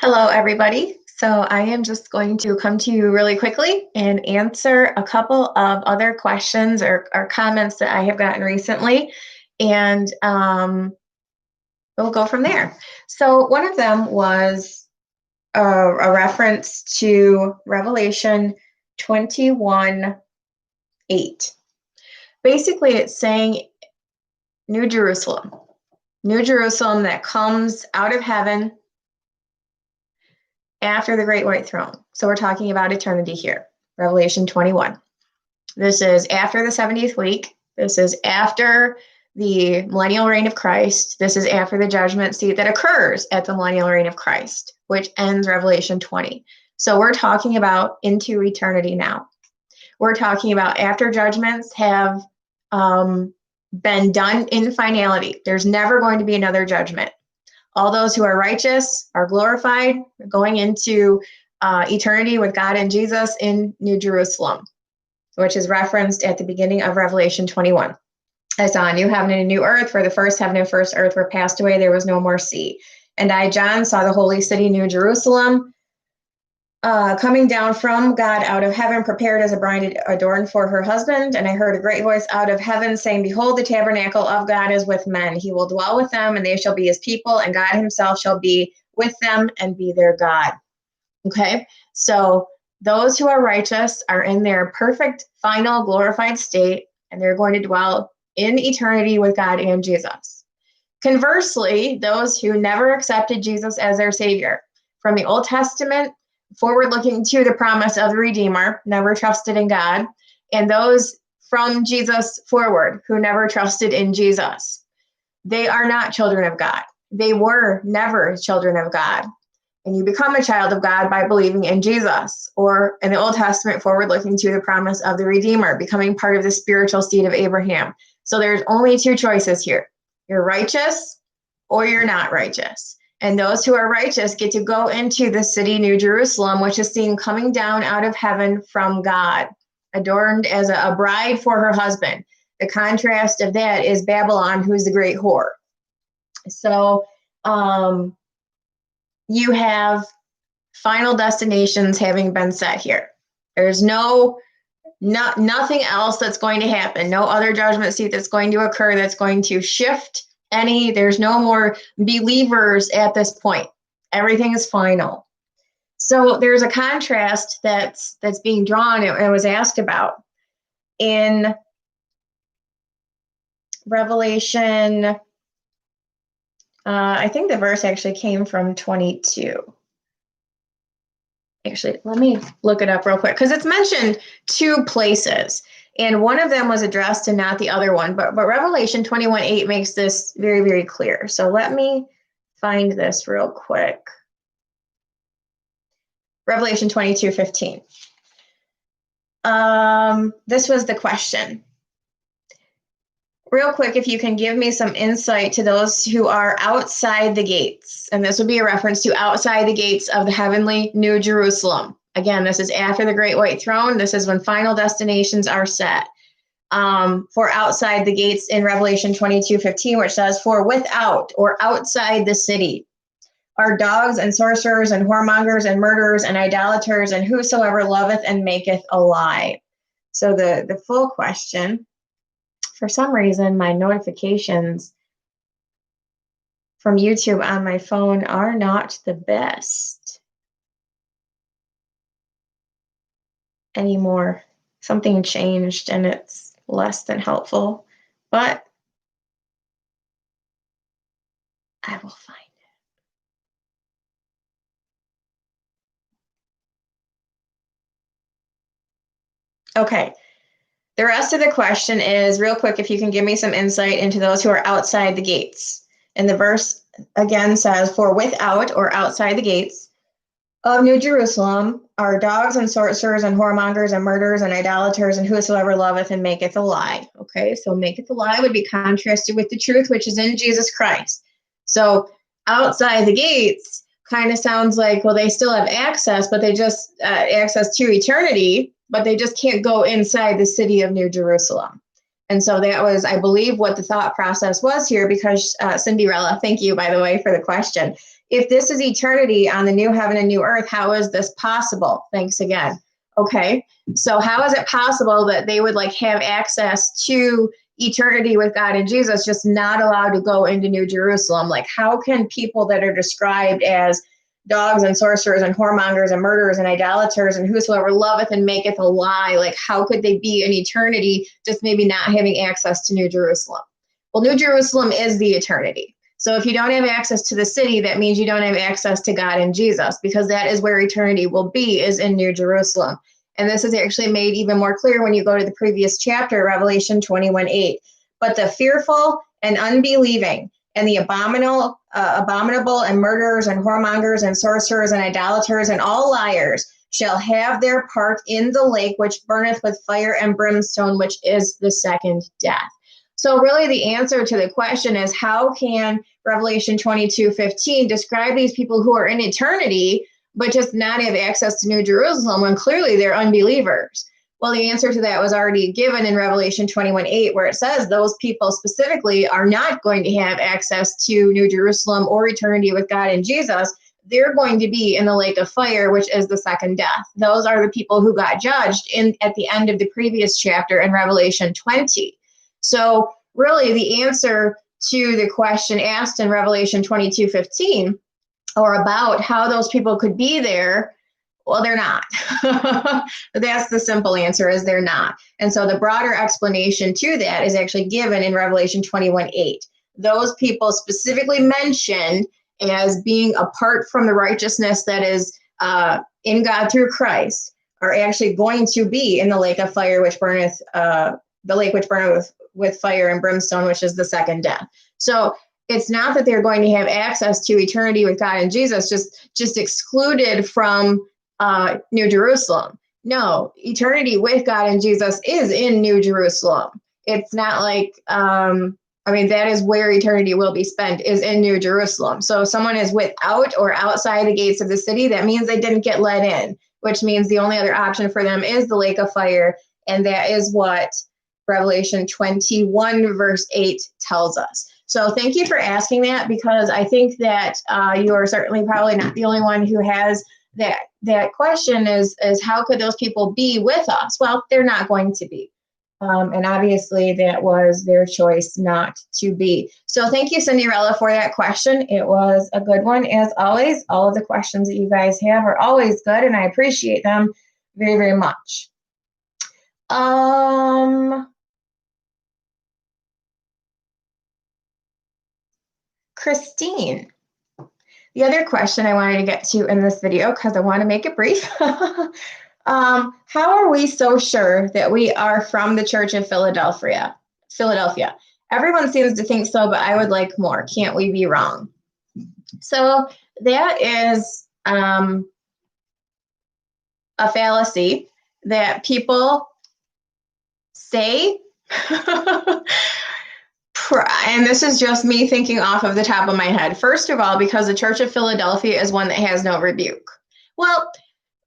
Hello, everybody. So I am just going to come to you really quickly and answer a couple of other questions or comments that I have gotten recently, and we'll go from there. So one of them was a reference to Revelation 21:8. Basically, it's saying New Jerusalem that comes out of heaven after the great white throne. So we're talking about eternity here. Revelation 21. This is after the 70th week. This is after the millennial reign of Christ. This is after the judgment seat that occurs at the millennial reign of Christ, which ends Revelation 20. So we're talking about into eternity now. We're talking about after judgments have been done in finality. There's never going to be another judgment. All those who are righteous are glorified, going into eternity with God and Jesus in New Jerusalem, which is referenced at the beginning of Revelation 21. I saw a new heaven and a new earth, for the first heaven and first earth were passed away. There was no more sea. And I, John, saw the holy city, New Jerusalem, coming down from God out of heaven, prepared as a bride adorned for her husband. And I heard a great voice out of heaven saying, "Behold, the tabernacle of God is with men. He will dwell with them, and they shall be his people, and God himself shall be with them and be their God." Okay, so those who are righteous are in their perfect, final, glorified state, and they're going to dwell in eternity with God and Jesus. Conversely, those who never accepted Jesus as their Savior, from the Old Testament forward looking to the promise of the Redeemer, never trusted in God, and those from Jesus forward who never trusted in Jesus, they are not children of God. They were never children of God. And you become a child of God by believing in Jesus, or in the Old Testament, forward looking to the promise of the Redeemer, becoming part of the spiritual seed of Abraham. So there's only two choices here. You're righteous or you're not righteous. And those who are righteous get to go into the city, New Jerusalem, which is seen coming down out of heaven from God, adorned as a bride for her husband. The contrast of that is Babylon, who's the great whore. So you have final destinations having been set here. There's nothing else that's going to happen. No other judgment seat that's going to occur that's going to shift any. There's no more believers at this point. Everything is final. So there's a contrast that's being drawn and was asked about in Revelation. I think the verse actually came from 22. Actually, let me look it up real quick, because it's mentioned two places, and one of them was addressed and not the other one. But Revelation 21:8 makes this very, very clear. So let me find this real quick. Revelation 22:15. This was the question. Real quick, if you can give me some insight to those who are outside the gates. And this would be a reference to outside the gates of the heavenly New Jerusalem. Again, this is after the great white throne. This is when final destinations are set. For outside the gates in Revelation 22:15, which says, "For without or outside the city are dogs and sorcerers and whoremongers and murderers and idolaters and whosoever loveth and maketh a lie." So the full question, for some reason, my notifications from YouTube on my phone are not the best anymore. Something changed and it's less than helpful, but I will find it. Okay. The rest of the question is, real quick, if you can give me some insight into those who are outside the gates. And the verse again says, "For without or outside the gates of New Jerusalem are dogs and sorcerers and whoremongers and murderers and idolaters and whosoever loveth and maketh a lie." Okay, so maketh a lie would be contrasted with the truth, which is in Jesus Christ. So outside the gates kind of sounds like, well, they still have access, but they just access to eternity, but they just can't go inside the city of New Jerusalem. And so that was, I believe, what the thought process was here, because Cinderella, thank you, by the way, for the question. If this is eternity on the new heaven and new earth, how is this possible? Thanks again. Okay, so how is it possible that they would like have access to eternity with God and Jesus, just not allowed to go into New Jerusalem? Like, how can people that are described as dogs and sorcerers and whoremongers and murderers and idolaters and whosoever loveth and maketh a lie, like how could they be in eternity just maybe not having access to New Jerusalem? Well, New Jerusalem is the eternity. So if you don't have access to the city, that means you don't have access to God and Jesus, because that is where eternity will be, is in New Jerusalem. And this is actually made even more clear when you go to the previous chapter, Revelation 21:8. But the fearful and unbelieving and the abominable and murderers and whoremongers and sorcerers and idolaters and all liars shall have their part in the lake which burneth with fire and brimstone, which is the second death. So really the answer to the question is, how can Revelation 22:15 describe these people who are in eternity but just not have access to New Jerusalem when clearly they're unbelievers? Well, the answer to that was already given in Revelation 21:8, where it says those people specifically are not going to have access to New Jerusalem or eternity with God and Jesus. They're going to be in the lake of fire, which is the second death. Those are the people who got judged at the end of the previous chapter in Revelation 20. So really the answer to the question asked in Revelation 22:15, or about how those people could be there, well, they're not. That's the simple answer, is they're not. And so the broader explanation to that is actually given in Revelation 21:8. Those people specifically mentioned as being apart from the righteousness that is in God through Christ are actually going to be in the lake of fire, which burneth, the lake which burneth with fire and brimstone, which is the second death. So it's not that they're going to have access to eternity with God and Jesus, just excluded from New Jerusalem. No, eternity with God and Jesus is in New Jerusalem. It's not like, that is where eternity will be spent, is in New Jerusalem. So if someone is without or outside the gates of the city, that means they didn't get let in, which means the only other option for them is the lake of fire. And that is what Revelation 21 verse 8 tells us. So thank you for asking that, because I think that you are certainly probably not the only one who has that question, is how could those people be with us? Well, they're not going to be. And obviously that was their choice not to be. So thank you, Cinderella, for that question. It was a good one. As always, all of the questions that you guys have are always good, and I appreciate them very, very much. Christine, the other question I wanted to get to in this video, because I want to make it brief. How are we so sure that we are from the Church of Philadelphia? Everyone seems to think so, but I would like more. Can't we be wrong? So that is a fallacy that people say. And this is just me thinking off of the top of my head. First of all, because the Church of Philadelphia is one that has no rebuke. Well,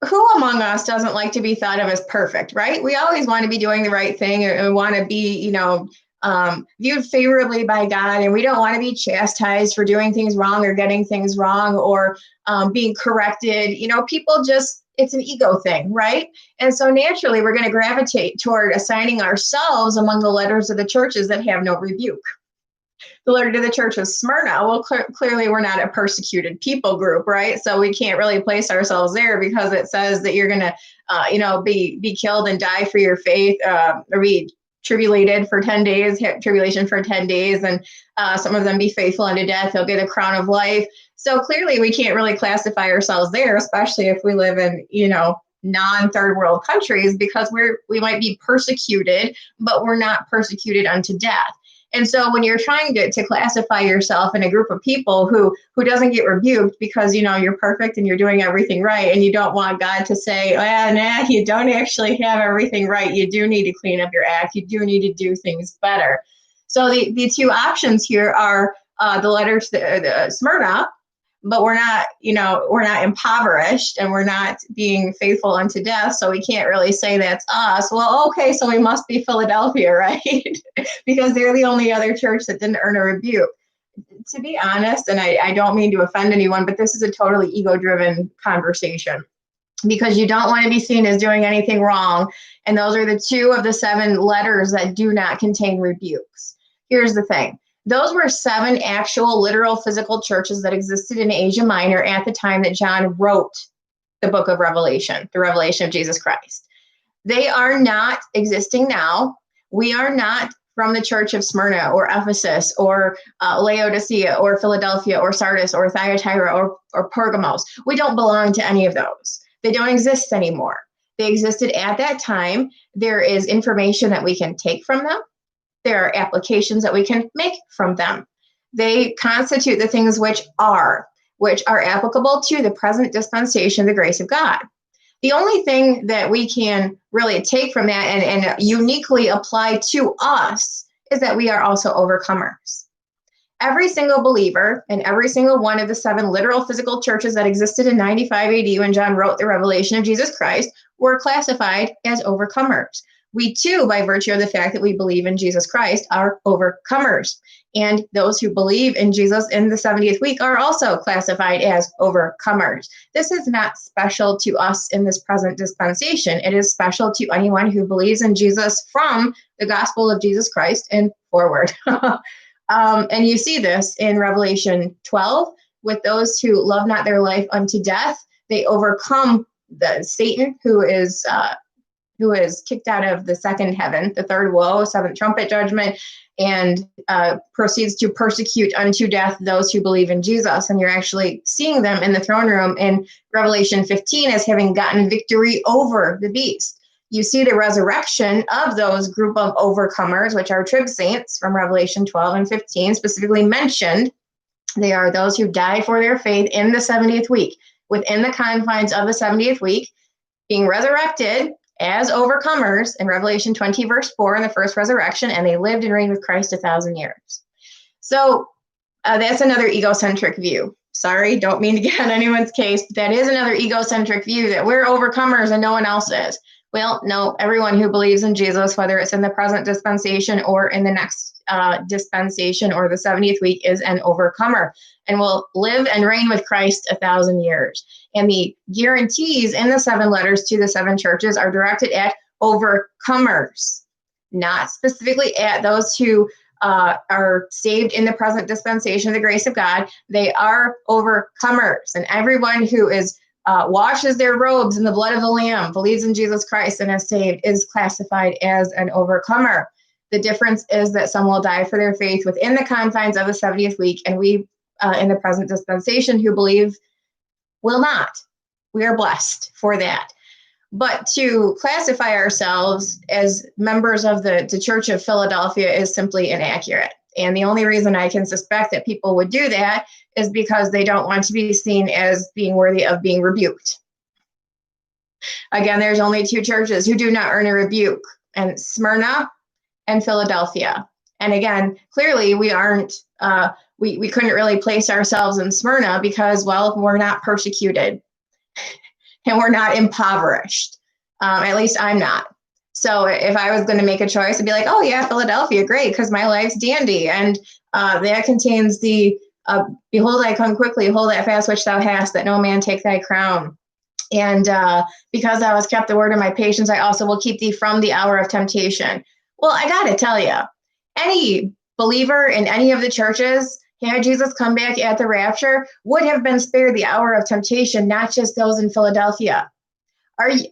who among us doesn't like to be thought of as perfect, right? We always want to be doing the right thing, and we want to be, viewed favorably by God, and we don't want to be chastised for doing things wrong or getting things wrong or being corrected. People just, it's an ego thing, right? And so naturally, we're going to gravitate toward assigning ourselves among the letters of the churches that have no rebuke. The letter to the church of Smyrna, well, clearly we're not a persecuted people group, right? So we can't really place ourselves there, because it says that you're going to, be killed and die for your faith, or be tribulation for 10 days, and some of them be faithful unto death. They'll get a crown of life. So clearly we can't really classify ourselves there, especially if we live in, non-third world countries, because we might be persecuted, but we're not persecuted unto death. And so when you're trying to classify yourself in a group of people who doesn't get rebuked because, you're perfect and you're doing everything right, and you don't want God to say, you don't actually have everything right. You do need to clean up your act. You do need to do things better. So the two options here are the letter to the Smyrna, but we're not, we're not impoverished and we're not being faithful unto death. So we can't really say that's us. Well, okay, so we must be Philadelphia, right? Because they're the only other church that didn't earn a rebuke. To be honest, and I don't mean to offend anyone, but this is a totally ego-driven conversation because you don't want to be seen as doing anything wrong. And those are the 2 of the 7 letters that do not contain rebukes. Here's the thing. Those were 7 actual, literal, physical churches that existed in Asia Minor at the time that John wrote the book of Revelation, the revelation of Jesus Christ. They are not existing now. We are not from the church of Smyrna or Ephesus or Laodicea or Philadelphia or Sardis or Thyatira or Pergamos. We don't belong to any of those. They don't exist anymore. They existed at that time. There is information that we can take from them. There are applications that we can make from them. They constitute the things which are applicable to the present dispensation of the grace of God. The only thing that we can really take from that and uniquely apply to us is that we are also overcomers. Every single believer in every single one of the 7 literal physical churches that existed in 95 AD when John wrote the revelation of Jesus Christ were classified as overcomers. We too, by virtue of the fact that we believe in Jesus Christ, are overcomers. And those who believe in Jesus in the 70th week are also classified as overcomers. This is not special to us in this present dispensation. It is special to anyone who believes in Jesus from the gospel of Jesus Christ and forward. And you see this in Revelation 12 with those who love not their life unto death. They overcome the Satan, who is kicked out of the second heaven, the third woe, 7th trumpet judgment, and proceeds to persecute unto death those who believe in Jesus. And you're actually seeing them in the throne room in Revelation 15 as having gotten victory over the beast. You see the resurrection of those group of overcomers, which are trib saints from Revelation 12 and 15, specifically mentioned. They are those who died for their faith in the 70th week, within the confines of the 70th week, being resurrected as overcomers in Revelation 20, verse 4, in the first resurrection, and they lived and reigned with Christ 1,000 years. So that's another egocentric view. Sorry, don't mean to get on anyone's case, but that is another egocentric view that we're overcomers and no one else is. Well, no, everyone who believes in Jesus, whether it's in the present dispensation or in the next dispensation or the 70th week, is an overcomer and will live and reign with Christ 1,000 years. And the guarantees in the 7 letters to the 7 churches are directed at overcomers, not specifically at those who are saved in the present dispensation of the grace of God. They are overcomers, and everyone who is washes their robes in the blood of the Lamb, believes in Jesus Christ, and is saved, is classified as an overcomer. The difference is that some will die for their faith within the confines of the 70th week, and we, in the present dispensation, who believe will not. We are blessed for that. But to classify ourselves as members of the Church of Philadelphia is simply inaccurate. And the only reason I can suspect that people would do that is because they don't want to be seen as being worthy of being rebuked. Again, there's only 2 churches who do not earn a rebuke, and Smyrna and Philadelphia. And again, clearly we aren't, we couldn't really place ourselves in Smyrna because, well, we're not persecuted and we're not impoverished. At least I'm not. So if I was going to make a choice, I'd be like, oh yeah, Philadelphia, great, because my life's dandy. And that contains the, behold, I come quickly, hold that fast which thou hast, that no man take thy crown. And because thou hast kept the word of my patience, I also will keep thee from the hour of temptation. Well, I got to tell you, any believer in any of the churches, had Jesus come back at the rapture, would have been spared the hour of temptation, not just those in Philadelphia.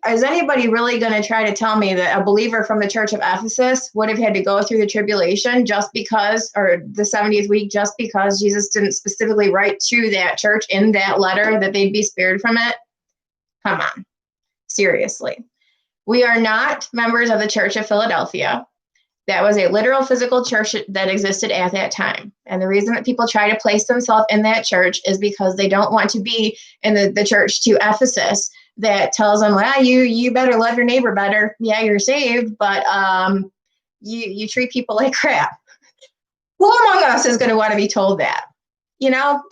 Is anybody really going to try to tell me that a believer from the church of Ephesus would have had to go through the tribulation just because, or the 70th week, just because Jesus didn't specifically write to that church in that letter that they'd be spared from it? Come on. Seriously. We are not members of the Church of Philadelphia. That was a literal physical church that existed at that time. And the reason that people try to place themselves in that church is because they don't want to be in the church to Ephesus that tells them, well, you better love your neighbor better. Yeah, you're saved, but you treat people like crap. Who among us is going to want to be told that? You know,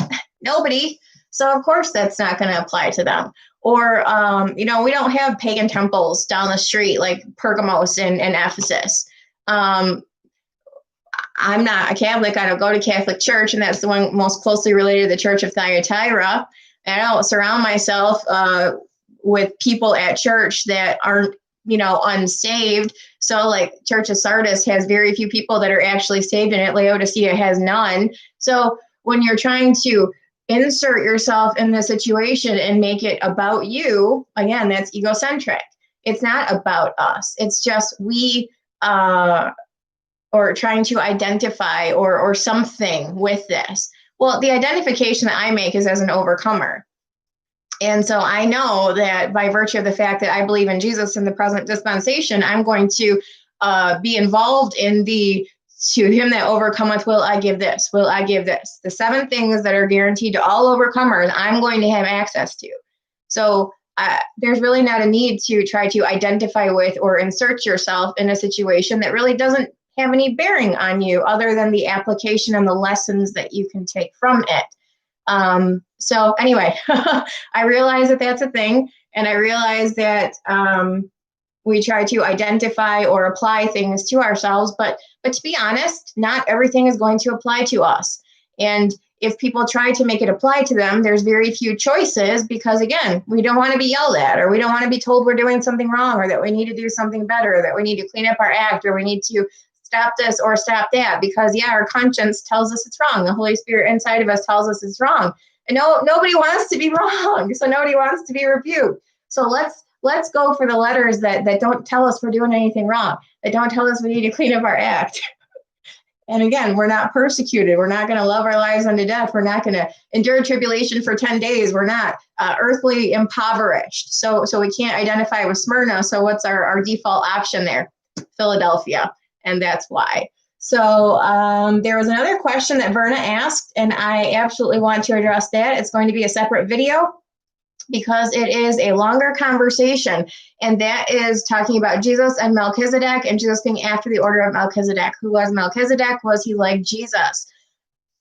nobody. So of course that's not going to apply to them. Or, we don't have pagan temples down the street like Pergamos in Ephesus. I'm not a Catholic. I don't go to Catholic church, and that's the one most closely related to the Church of Thyatira. And I don't surround myself with people at church that aren't, unsaved. So like Church of Sardis has very few people that are actually saved in it. Laodicea has none. So when you're trying to insert yourself in the situation and make it about you, again, that's egocentric. It's not about us. It's just we or trying to identify or something with this. Well, the identification that I make is as an overcomer. And so I know that by virtue of the fact that I believe in Jesus in the present dispensation, I'm going to be involved in to him that overcometh will I give this, will I give this. The 7 things that are guaranteed to all overcomers, I'm going to have access to. So there's really not a need to try to identify with or insert yourself in a situation that really doesn't have any bearing on you other than the application and the lessons that you can take from it. So anyway, I realize that that's a thing, and I realize that we try to identify or apply things to ourselves, but to be honest, not everything is going to apply to us. And if people try to make it apply to them, there's very few choices because, again, we don't want to be yelled at, or we don't want to be told we're doing something wrong, or that we need to do something better, or that we need to clean up our act, or we need to stop this or stop that, because our conscience tells us it's wrong. The Holy Spirit inside of us tells us it's wrong. And nobody wants to be wrong. So nobody wants to be rebuked. So let's go for the letters that don't tell us we're doing anything wrong, that don't tell us we need to clean up our act. And again, we're not persecuted. We're not going to love our lives unto death. We're not going to endure tribulation for 10 days. We're not earthly impoverished. So we can't identify with Smyrna. So what's our default option there? Philadelphia. And that's why. So there was another question that Verna asked, and I absolutely want to address that. It's going to be a separate video because it is a longer conversation, and that is talking about Jesus and Melchizedek, and Jesus being after the order of Melchizedek. Who was Melchizedek? Was he like Jesus?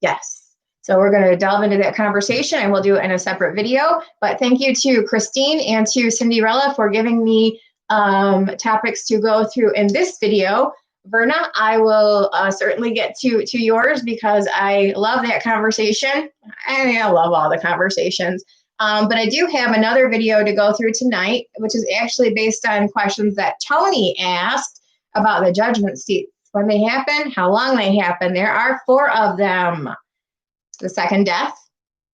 Yes. So we're going to delve into that conversation, and we'll do it in a separate video. But thank you to Christine and to Cinderella for giving me topics to go through in this video. Verna, I will certainly get to yours because I love that conversation. I love all the conversations. But I do have another video to go through tonight, which is actually based on questions that Tony asked about the judgment seats. When they happen, how long they happen. There are 4 of them. The second death,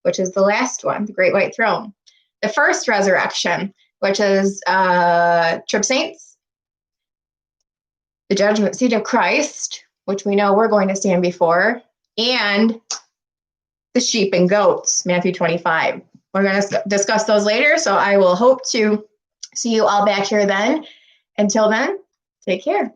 which is the last one, the Great White Throne. The first resurrection, which is Trib Saints. The judgment seat of Christ, which we know we're going to stand before, and the sheep and goats, Matthew 25. We're going to discuss those later, so I will hope to see you all back here then. Until then, take care.